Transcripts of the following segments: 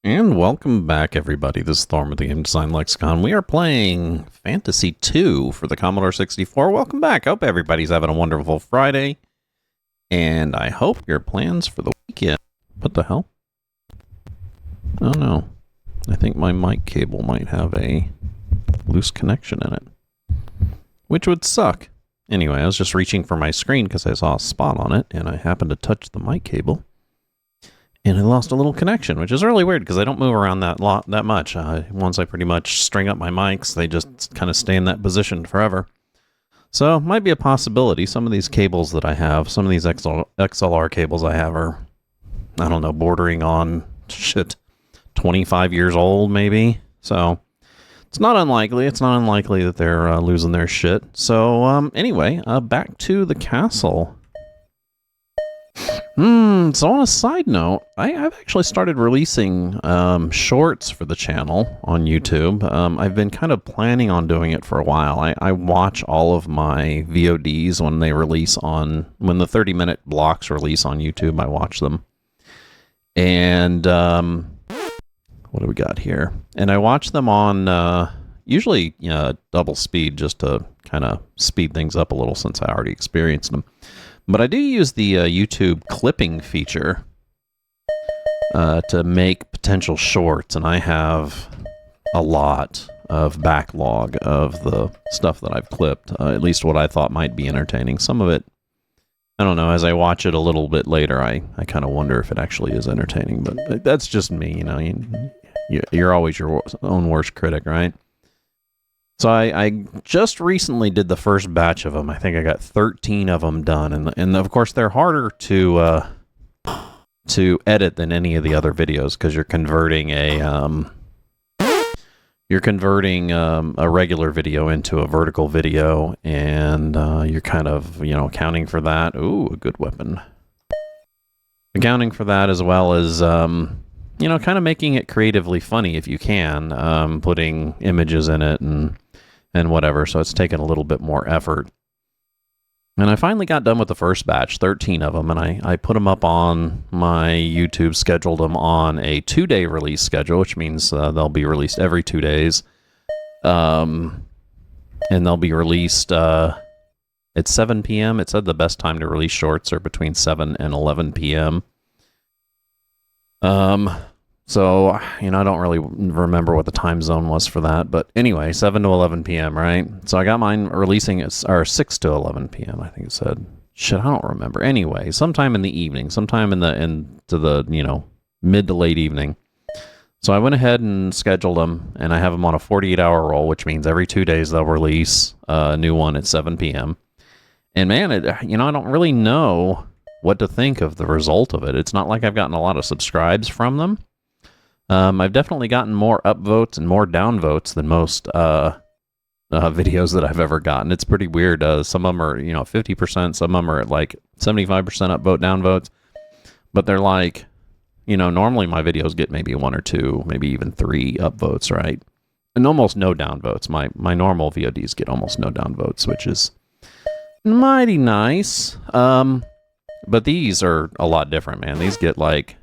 And welcome back, everybody. This is Thorn with the Game Design Lexicon. We are playing Phantasie II for the Commodore 64. Welcome back. Hope everybody's having a wonderful Friday. And I hope your plans for the weekend... What the hell? Oh no. I think my mic cable might have a loose connection in it. Which would suck. Anyway, I was just reaching for my screen because I saw a spot on it, and I happened to touch the mic cable. And I lost a little connection, which is really weird because I don't move around that much. Once I pretty much string up my mics, they just kind of stay in that position forever. So, might be a possibility. Some of these cables that I have, some of these XLR cables I have are, I don't know, bordering on, 25 years old maybe. So, it's not unlikely. It's not unlikely that they're losing their shit. So, anyway, back to the castle. So on a side note, I've actually started releasing shorts for the channel on YouTube. I've been kind of planning on doing it for a while. I watch all of my VODs when they release when the 30-minute blocks release on YouTube, I watch them. And what do we got here? And I watch them on usually double speed just to kind of speed things up a little since I already experienced them. But I do use the YouTube clipping feature to make potential shorts, and I have a lot of backlog of the stuff that I've clipped, at least what I thought might be entertaining. Some of it, I don't know, as I watch it a little bit later, I kind of wonder if it actually is entertaining, but that's just me, you know, you're always your own worst critic, right? So I just recently did the first batch of them. I think I got 13 of them done, and of course they're harder to edit than any of the other videos because you're converting a regular video into a vertical video, and you're kind of accounting for that. Ooh, a good weapon. Accounting for that as well as kind of making it creatively funny if you can, putting images in it and whatever, so it's taken a little bit more effort. And I finally got done with the first batch, 13 of them, and I put them up on my YouTube, scheduled them on a 2-day release schedule, which means they'll be released every 2 days. And they'll be released at 7 p.m. It said the best time to release shorts are between 7 and 11 p.m. So, I don't really remember what the time zone was for that. But anyway, 7 to 11 p.m., right? So I got mine releasing at 6 to 11 p.m., I think it said. Shit, I don't remember. Anyway, sometime in the evening, sometime into the mid to late evening. So I went ahead and scheduled them, and I have them on a 48-hour roll, which means every 2 days they'll release a new one at 7 p.m. And man, I don't really know what to think of the result of it. It's not like I've gotten a lot of subscribes from them. I've definitely gotten more upvotes and more downvotes than most videos that I've ever gotten. It's pretty weird. Some of them are 50%, some of them are at like 75% upvote, downvotes. But they're like, normally my videos get maybe 1 or 2, maybe even 3 upvotes, right? And almost no downvotes. My normal VODs get almost no downvotes, which is mighty nice. But these are a lot different, man. These get like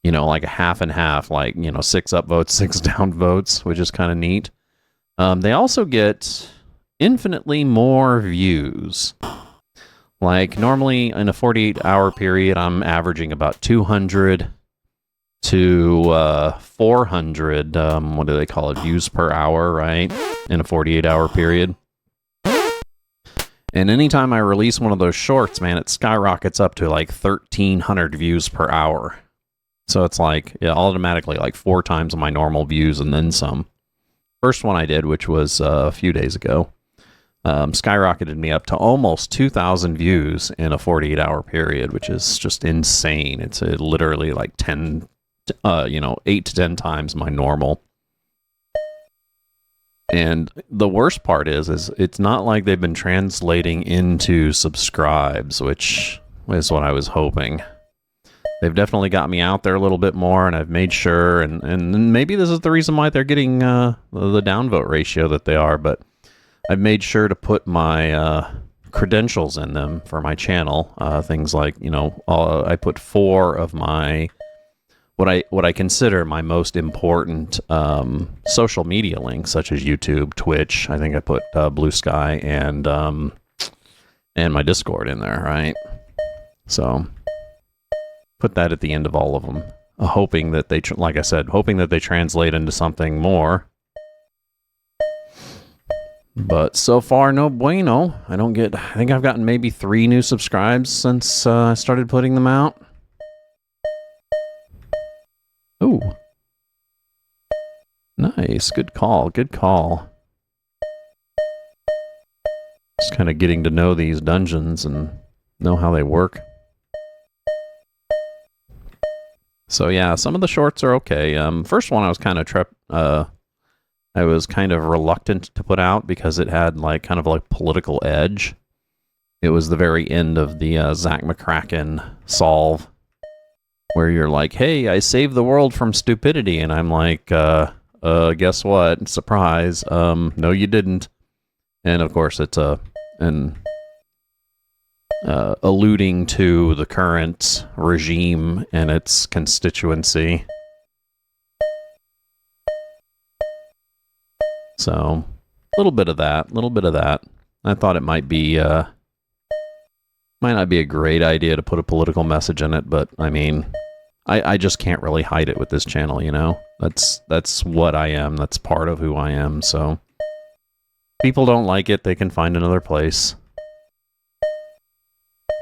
a half and half, like, 6 upvotes, 6 downvotes, which is kind of neat. They also get infinitely more views. Like, normally in a 48-hour period, I'm averaging about 200 to 400, what do they call it, views per hour, right? In a 48-hour period. And anytime I release one of those shorts, man, it skyrockets up to like 1,300 views per hour. So it's like automatically like 4 times my normal views and then some. First one I did, which was a few days ago, skyrocketed me up to almost 2,000 views in a 48-hour period, which is just insane. It's literally like 8 to 10 times my normal. And the worst part is it's not like they've been translating into subscribes, which is what I was hoping. They've definitely got me out there a little bit more, and I've made sure, and maybe this is the reason why they're getting the downvote ratio that they are, but I've made sure to put my credentials in them for my channel. Things like, I put 4 of my what I consider my most important social media links, such as YouTube, Twitch. I think I put Blue Sky and my Discord in there, right? So put that at the end of all of them, hoping that they, like I said, hoping that they translate into something more. But so far, no bueno. I think I've gotten maybe 3 new subscribes since I started putting them out. Ooh. Nice. Good call. Good call. Just kind of getting to know these dungeons and know how they work. So yeah, some of the shorts are okay. First one I was kind of reluctant to put out because it had kind of like political edge. It was the very end of the Zach McCracken solve, where you're like, hey, I saved the world from stupidity, and I'm like, guess what? Surprise. No, you didn't. And of course, it's alluding to the current regime and its constituency. So, a little bit of that. I thought it might not be a great idea to put a political message in it, but I mean, I just can't really hide it with this channel, you know? That's what I am. That's part of who I am, so people don't like it, they can find another place.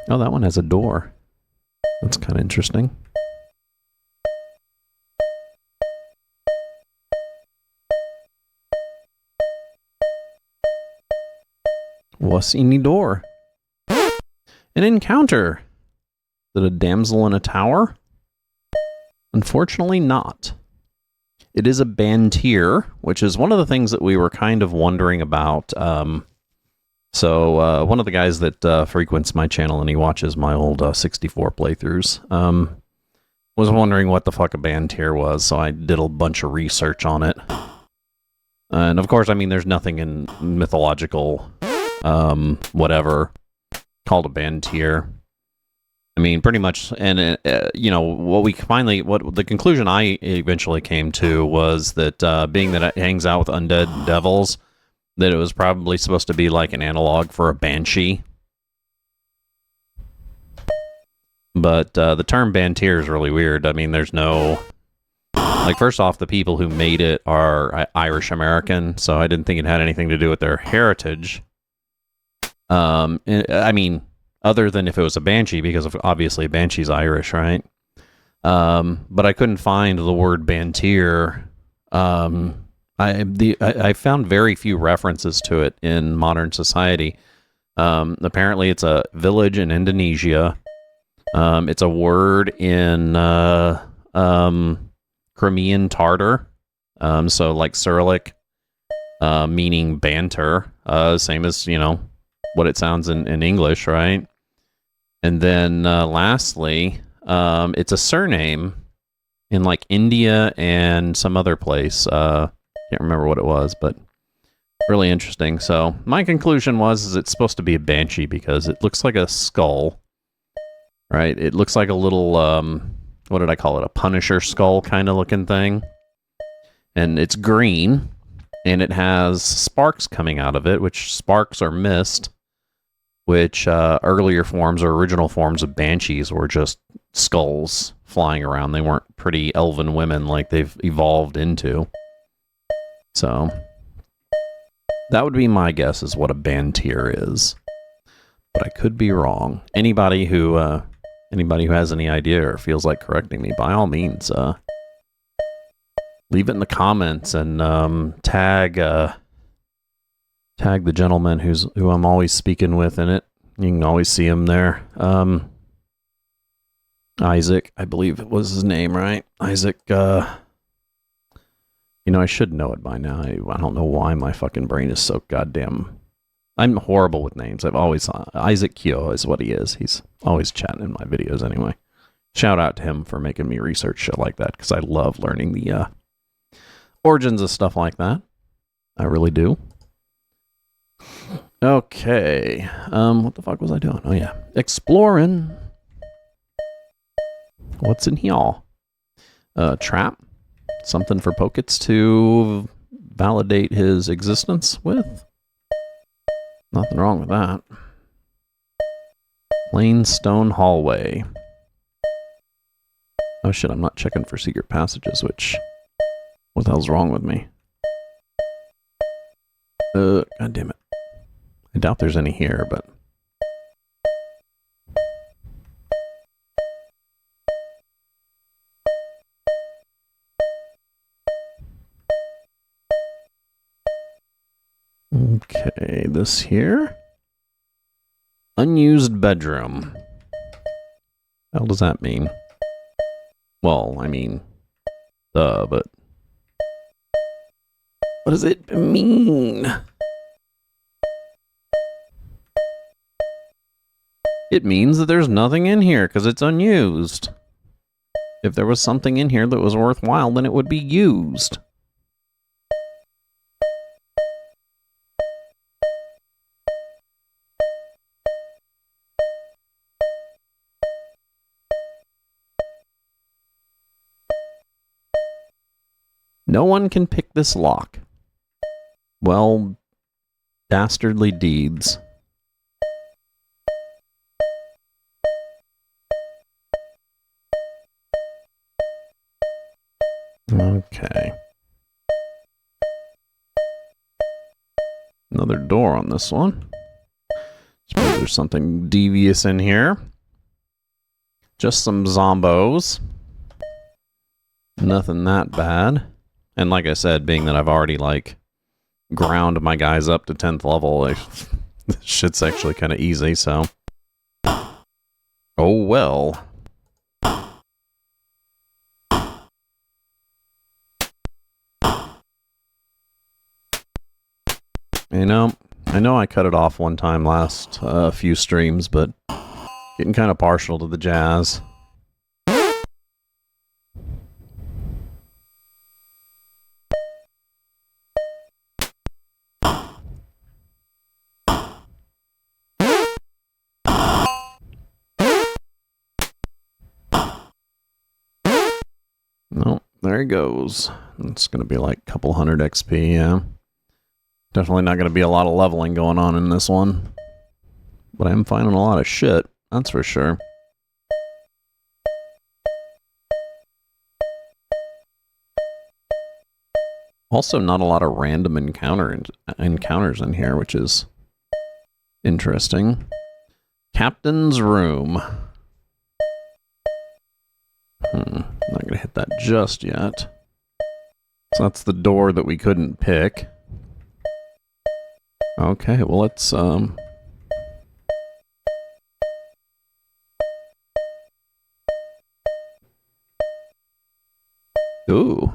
Oh, that one has a door. That's kind of interesting. What's in the door? An encounter. Is it a damsel in a tower? Unfortunately not. It is a bantier, which is one of the things that we were kind of wondering about. So one of the guys that frequents my channel and he watches my old 64 playthroughs was wondering what the fuck a bantier was, so I did a bunch of research on it. And of course, I mean, there's nothing in mythological whatever called a bantier. I mean, pretty much, and you know, what the conclusion I eventually came to was that being that it hangs out with undead devils, that it was probably supposed to be like an analog for a banshee. But the term bantier is really weird. I mean, there's no, like, first off, the people who made it are Irish American, so I didn't think it had anything to do with their heritage. I mean, other than if it was a banshee, because obviously a banshee's Irish, right? But I couldn't find the word bantier. I found very few references to it in modern society. Apparently, it's a village in Indonesia. It's a word in Crimean Tartar, so like Cyrillic, meaning banter, same as, you know, what it sounds in English, right? And then lastly, it's a surname in like India and some other place. Can't remember what it was, but really interesting. So my conclusion is it's supposed to be a banshee because it looks like a skull, right? It looks like a little, what did I call it? A Punisher skull kind of looking thing. And it's green, and it has sparks coming out of it, which sparks are mist, which earlier forms or original forms of banshees were just skulls flying around. They weren't pretty elven women like they've evolved into. So that would be my guess is what a bantier is, but I could be wrong. Anybody who has any idea or feels like correcting me, by all means, leave it in the comments and tag the gentleman who I'm always speaking with in it. You can always see him there. Isaac, I believe it was his name, right? Isaac. You know, I should know it by now. I don't know why my fucking brain is so goddamn... I'm horrible with names. Isaac Kyo is what he is. He's always chatting in my videos anyway. Shout out to him for making me research shit like that, because I love learning the origins of stuff like that. I really do. Okay. What the fuck was I doing? Oh, yeah. Exploring. What's in here? Trap. Something for Pokets to validate his existence with. Nothing wrong with that. Plain stone hallway. Oh shit, I'm not checking for secret passages, which... What the hell's wrong with me? God damn it. I doubt there's any here, but... Okay, this here. Unused bedroom. What the hell does that mean? Well, I mean, but... What does it mean? It means that there's nothing in here, because it's unused. If there was something in here that was worthwhile, then it would be used. No one can pick this lock. Well, dastardly deeds. Okay. Another door on this one. Suppose there's something devious in here. Just some zombos. Nothing that bad. And like I said, being that I've already, like, ground my guys up to 10th level, like, this shit's actually kind of easy, so... Oh, well. You know, I know I cut it off one time last few streams, but getting kind of partial to the jazz. No, there he goes. It's going to be like a couple hundred XP, yeah. Definitely not going to be a lot of leveling going on in this one. But I am finding a lot of shit, that's for sure. Also, not a lot of random encounters in here, which is interesting. Captain's room. Not going to hit that just yet. So that's the door that we couldn't pick. Okay, well, let's, Ooh.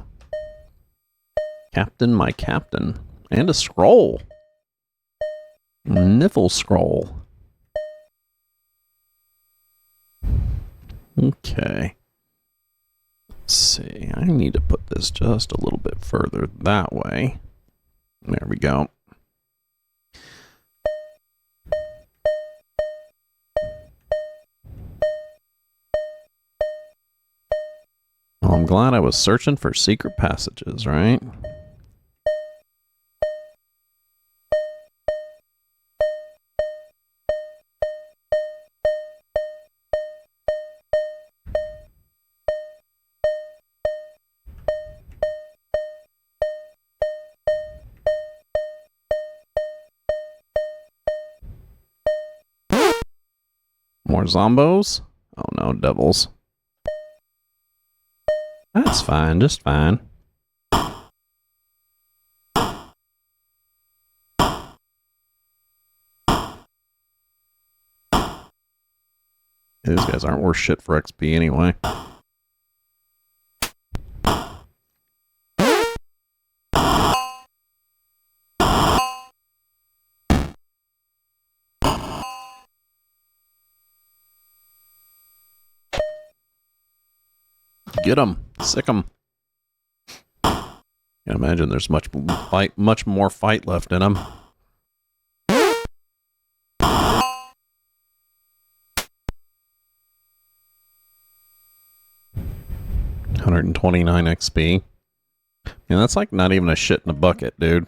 Captain, my captain. And a scroll. Niffle scroll. Okay. Let's see. I need to put this just a little bit further that way. There we go. Well, I'm glad I was searching for secret passages, right? More zombos? Oh no, devils. That's fine, just fine. These guys aren't worth shit for XP anyway. Get them, sick them. Can't imagine there's much more fight left in them. 129 XP. And that's like not even a shit in a bucket, dude.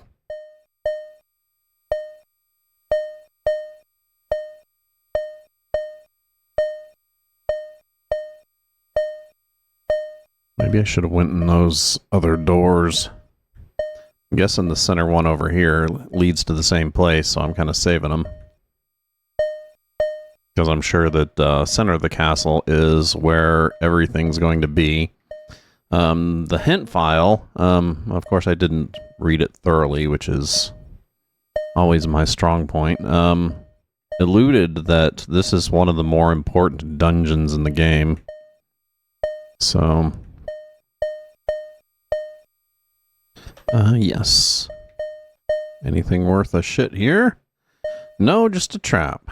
Maybe I should have went in those other doors. I'm guessing the center one over here leads to the same place, so I'm kind of saving them. Because I'm sure that center of the castle is where everything's going to be. The hint file, of course I didn't read it thoroughly, which is always my strong point, alluded that this is one of the more important dungeons in the game. So... yes. Anything worth a shit here? No, just a trap.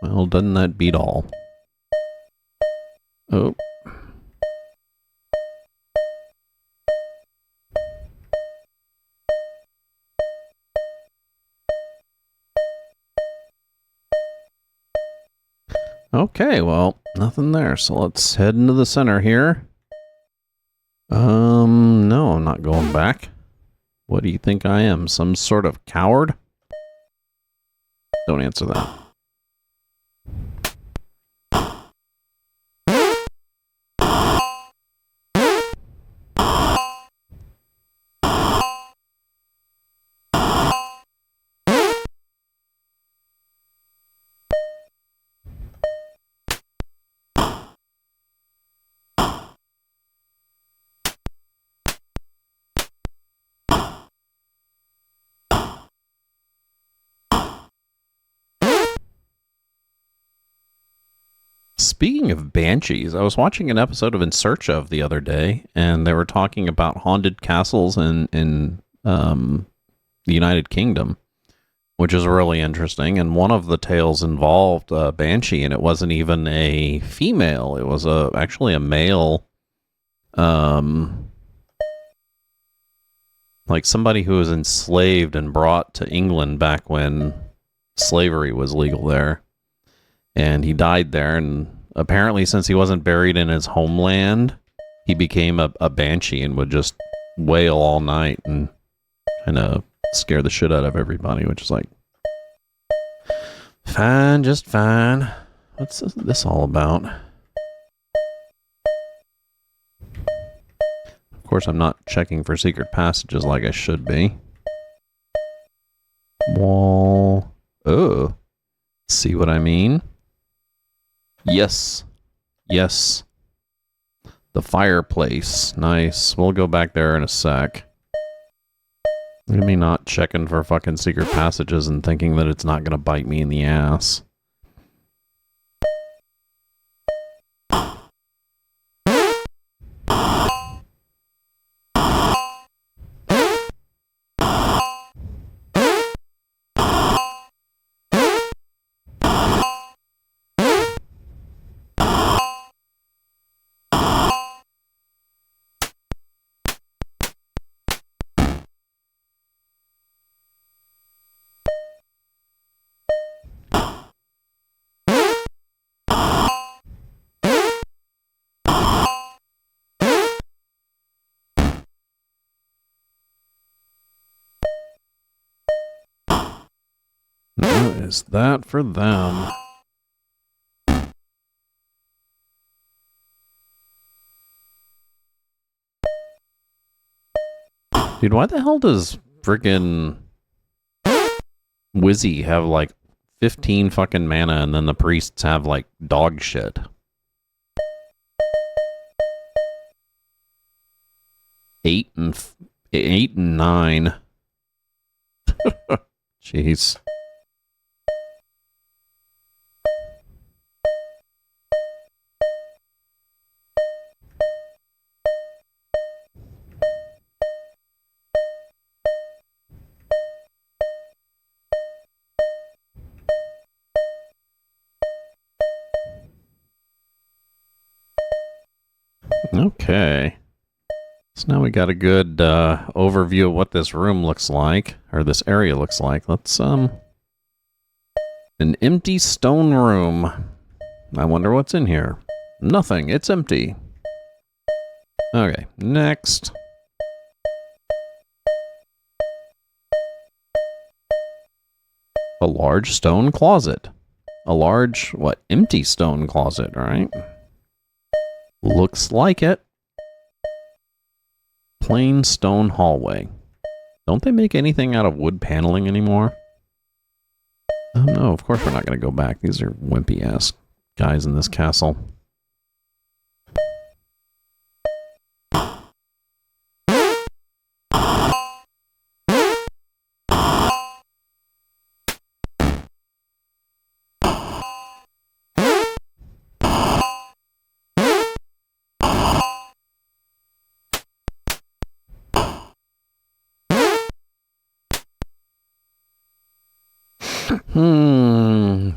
Well, doesn't that beat all? Oh. Okay, well, nothing there, so let's head into the center here. No, I'm not going back. What do you think I am? Some sort of coward? Don't answer that. Speaking of banshees, I was watching an episode of In Search of the other day, and they were talking about haunted castles in the United Kingdom, which is really interesting. And one of the tales involved a banshee, and it wasn't even a female; it was actually a male, like somebody who was enslaved and brought to England back when slavery was legal there. And he died there, and apparently since he wasn't buried in his homeland, he became a banshee and would just wail all night and kind of scare the shit out of everybody, which is like, fine, just fine. What's this all about? Of course, I'm not checking for secret passages like I should be. Wall. Oh. See what I mean? Yes. Yes. The fireplace. Nice. We'll go back there in a sec. Look at me not checking for fucking secret passages and thinking that it's not going to bite me in the ass. What is that for them? Dude, why the hell does freaking Wizzy have like 15 fucking mana and then the priests have like dog shit? Eight and 9. Jeez. Okay. So now we got a good overview of what this room looks like, or this area looks like. Let's, an empty stone room. I wonder what's in here. Nothing. It's empty. Okay, next. A large stone closet. A large, what, empty stone closet, right? Looks like it. Plain stone hallway. Don't they make anything out of wood paneling anymore? Oh no, of course we're not going to go back. These are wimpy-ass guys in this castle.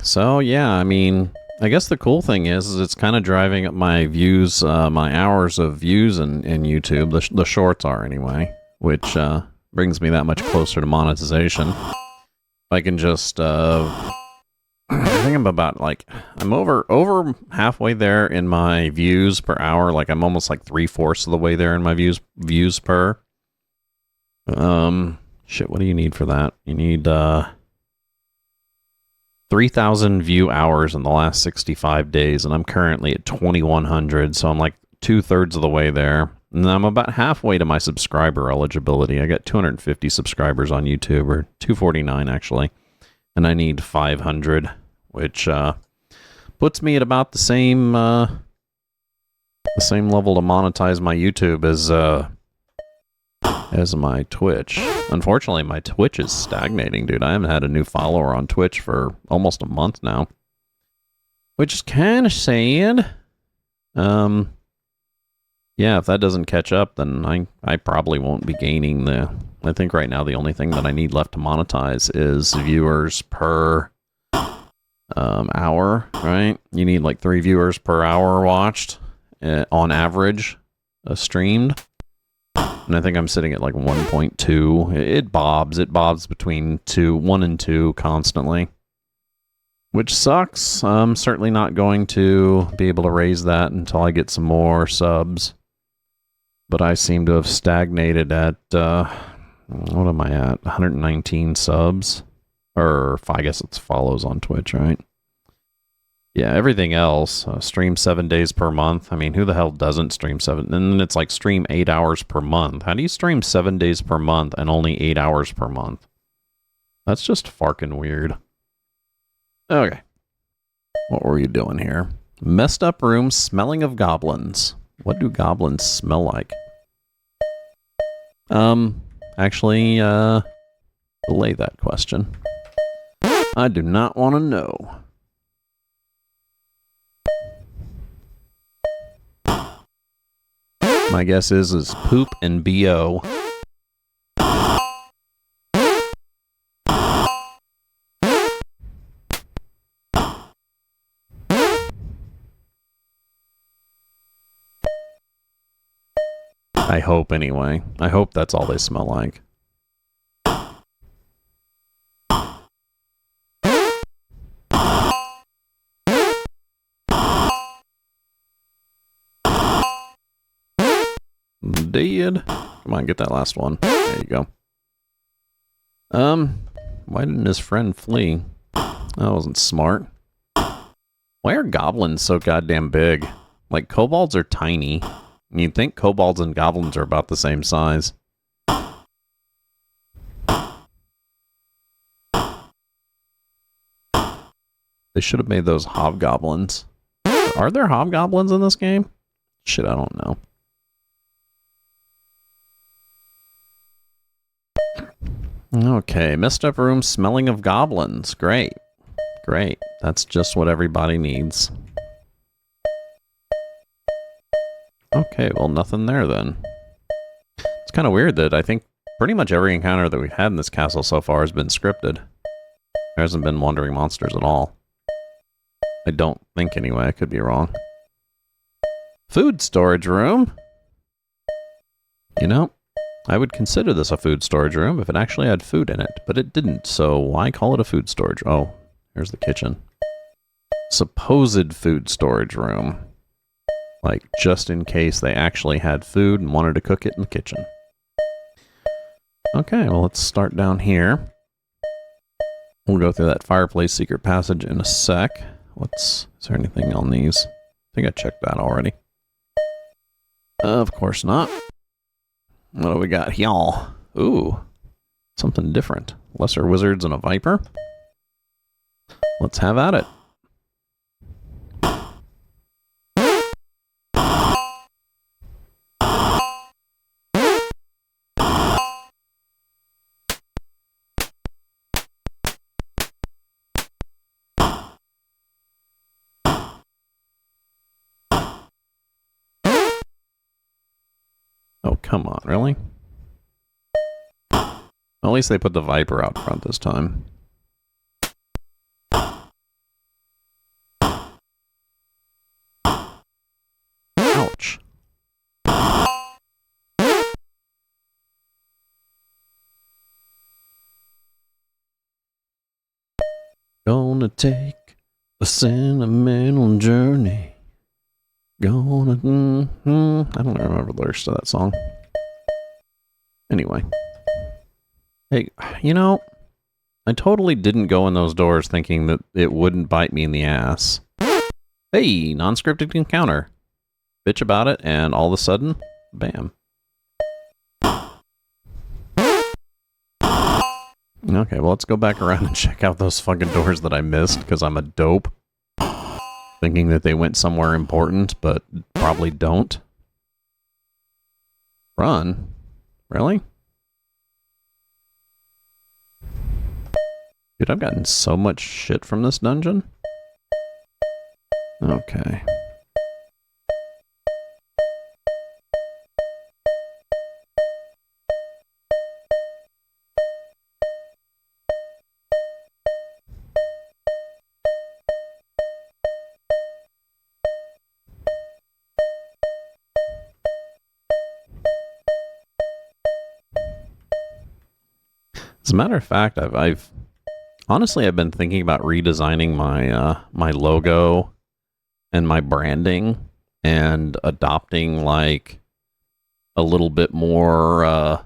So yeah, I mean, I guess the cool thing is it's kind of driving up my views, my hours of views in YouTube. The shorts are anyway, which brings me that much closer to monetization. I can just, I think I'm about like, I'm over halfway there in my views per hour. Like I'm almost like 3/4 of the way there in my views per. Shit, what do you need for that? You need 3,000 view hours in the last 65 days, and I'm currently at 2,100, so I'm like 2/3 of the way there. And I'm about halfway to my subscriber eligibility. I got 250 subscribers on YouTube, or 249 actually, and I need 500, which puts me at about the same level to monetize my YouTube as my Twitch. Unfortunately, my Twitch is stagnating, dude. I haven't had a new follower on Twitch for almost a month now, which is kind of sad. Yeah, if that doesn't catch up, then I probably won't be gaining the... I think right now the only thing that I need left to monetize is viewers per hour, right? You need like 3 viewers per hour watched on average streamed. And I think I'm sitting at like 1.2. It bobs between 1 and 2 constantly, which sucks. I'm certainly not going to be able to raise that until I get some more subs. But I seem to have stagnated at, what am I at? 119 subs? Or, I guess it's follows on Twitch, right? Yeah, everything else, stream 7 days per month. I mean, who the hell doesn't stream 7? And then it's like stream 8 hours per month. How do you stream 7 days per month and only 8 hours per month? That's just farkin' weird. Okay. What were you doing here? Messed up room smelling of goblins. What do goblins smell like? Actually, delay that question. I do not want to know. My guess is poop and BO. I hope anyway. I hope that's all they smell like. Dead. Come on, get that last one. There you go. Why didn't his friend flee? That wasn't smart. Why are goblins so goddamn big? Like, kobolds are tiny. And you'd think kobolds and goblins are about the same size. They should have made those hobgoblins. Are there hobgoblins in this game? Shit, I don't know. Okay, messed up room smelling of goblins. Great. Great. That's just what everybody needs. Okay, well, nothing there then. It's kind of weird that I think pretty much every encounter that we've had in this castle so far has been scripted. There hasn't been wandering monsters at all. I don't think anyway, I could be wrong. Food storage room? You know, I would consider this a food storage room if it actually had food in it, but it didn't, so why call it a food storage? Oh, here's the kitchen. Supposed food storage room. Like, just in case they actually had food and wanted to cook it in the kitchen. Okay, well, let's start down here. We'll go through that fireplace secret passage in a sec. Is there anything on these? I think I checked that already. Of course not. What do we got here? Ooh, something different. Lesser wizards and a viper. Let's have at it. Oh, come on, really? Well, at least they put the viper out front this time. Ouch. Gonna take a sentimental journey. I don't remember the lyrics to that song. Anyway. Hey, you know, I totally didn't go in those doors thinking that it wouldn't bite me in the ass. Hey, non-scripted encounter. Bitch about it, and all of a sudden, bam. Okay, well, let's go back around and check out those fucking doors that I missed, because I'm a dope. Thinking that they went somewhere important, but probably don't. Run? Really? Dude, I've gotten so much shit from this dungeon. Okay. As a matter of fact, I've honestly been thinking about redesigning my my logo and my branding and adopting like a little bit more of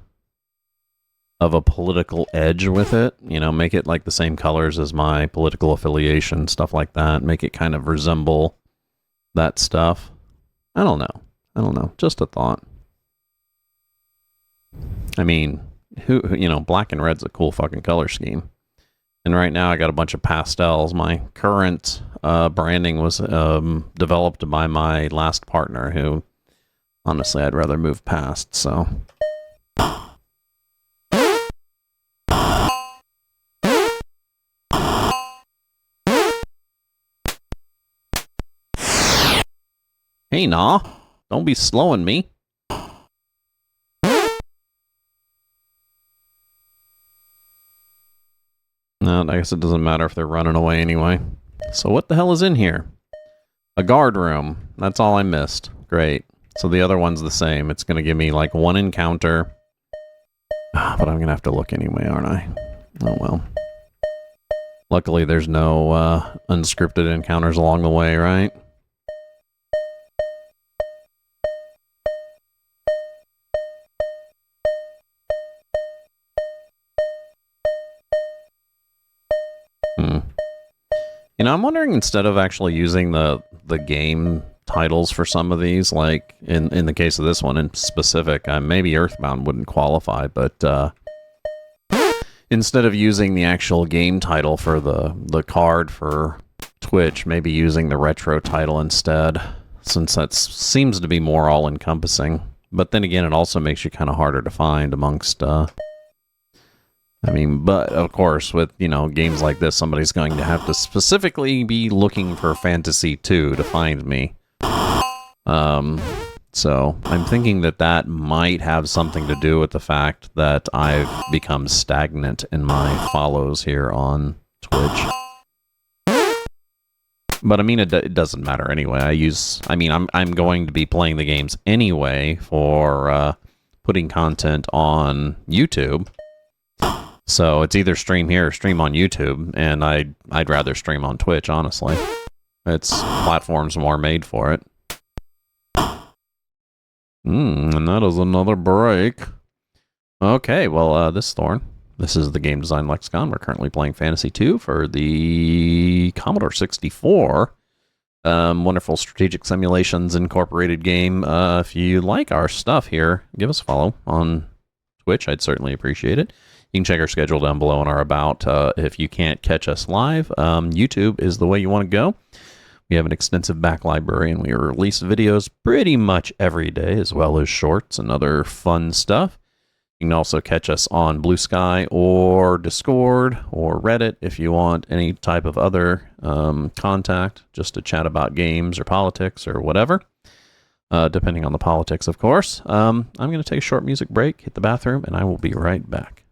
a political edge with it. You know, make it like the same colors as my political affiliation, stuff like that. Make it kind of resemble that stuff. I don't know. Just a thought. I mean, you know, black and red's a cool fucking color scheme. And right now I got a bunch of pastels. My current branding was developed by my last partner, who honestly I'd rather move past, so. Hey, nah. Don't be slowing me. No, I guess it doesn't matter if they're running away anyway. So what the hell is in here? A guard room. That's all I missed. Great. So the other one's the same. It's going to give me like one encounter. But I'm going to have to look anyway, aren't I? Oh well. Luckily there's no unscripted encounters along the way, right? You know, I'm wondering, instead of actually using the game titles for some of these, like in the case of this one in specific, maybe Earthbound wouldn't qualify, but instead of using the actual game title for the card for Twitch, maybe using the retro title instead, since that seems to be more all-encompassing. But then again, it also makes you kind of harder to find amongst... I mean, but of course, with, you know, games like this, somebody's going to have to specifically be looking for Phantasie II to find me. So I'm thinking that might have something to do with the fact that I've become stagnant in my follows here on Twitch. But I mean, it doesn't matter anyway. I'm going to be playing the games anyway for putting content on YouTube. So it's either stream here or stream on YouTube, and I'd rather stream on Twitch, honestly. Its platform's more made for it. And that is another break. Okay, well, this is Thorn. This is the Game Design Lexicon. We're currently playing Phantasie II for the Commodore 64. Wonderful strategic simulations incorporated game. If you like our stuff here, give us a follow on Twitch. I'd certainly appreciate it. You can check our schedule down below on our About. If you can't catch us live, YouTube is the way you want to go. We have an extensive back library, and we release videos pretty much every day, as well as shorts and other fun stuff. You can also catch us on Blue Sky or Discord or Reddit if you want any type of other contact, just to chat about games or politics or whatever, depending on the politics, of course. I'm going to take a short music break, hit the bathroom, and I will be right back.